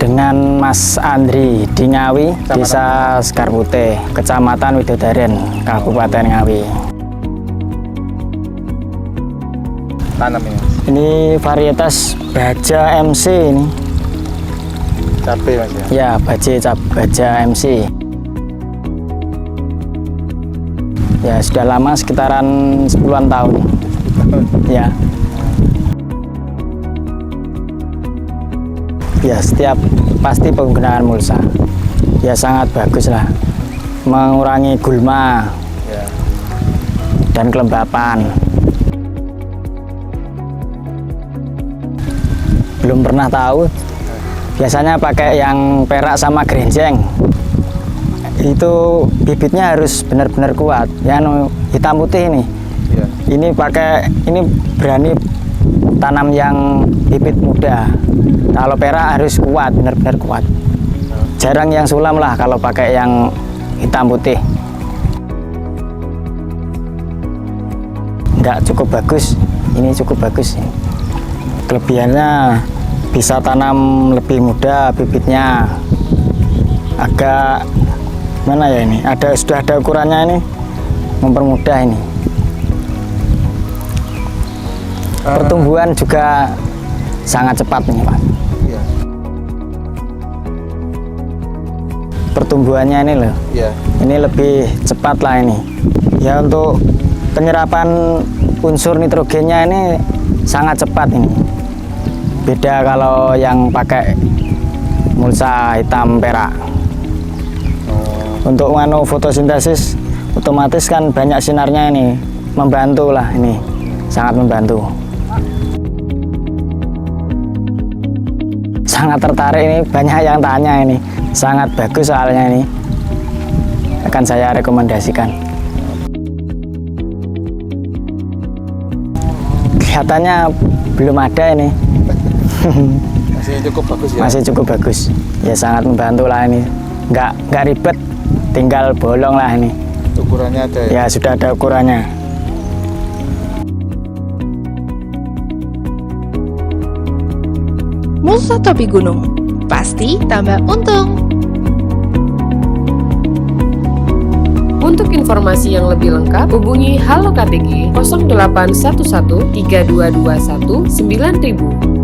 dengan Mas Andri di Ngawi, Desa Sekar Putih, Kecamatan Widodaren, Kabupaten Ngawi. Tanam ini? Ini varietas Baja MC ini. Cabai Mas ya? Ya, Baja MC. Ya, sudah lama, sekitaran 10-an tahun. Ya. Ya, setiap pasti penggunaan mulsa. Ya, sangat bagus lah. Mengurangi gulma Ya. dan kelembapan. Belum pernah tahu. Biasanya pakai yang perak sama grenjeng. Itu bibitnya harus benar-benar kuat. Ya, hitam putih ini. Ya. Ini berani tanam yang bibit muda. Kalau perak harus kuat, benar-benar kuat. Jarang yang sulam lah kalau pakai yang hitam putih. Enggak cukup bagus. Ini cukup bagus. Kelebihannya bisa tanam lebih mudah, bibitnya agak mana ya ini? Sudah ada ukurannya ini, mempermudah ini. Pertumbuhan juga sangat cepat ini, Pak. Ya. Pertumbuhannya ini loh. Ya. Ini lebih cepat lah ini. Ya, untuk penyerapan unsur nitrogennya ini sangat cepat ini. Beda kalau yang pakai mulsa hitam perak. Untuk fotosintesis otomatis kan banyak sinarnya ini, membantu lah ini, sangat membantu. Sangat tertarik ini, banyak yang tanya ini, sangat bagus soalnya ini, akan saya rekomendasikan. Kelihatannya belum ada ini. Masih cukup bagus ya? Masih cukup bagus. Ya, sangat membantu lah ini. Nggak ribet, tinggal bolong lah ini. Ukurannya ada ya? Ya, sudah ada ukurannya. Mulsa topi gunung, pasti tambah untung. Untuk informasi yang lebih lengkap, hubungi Halo KTG 0811 3221 9000.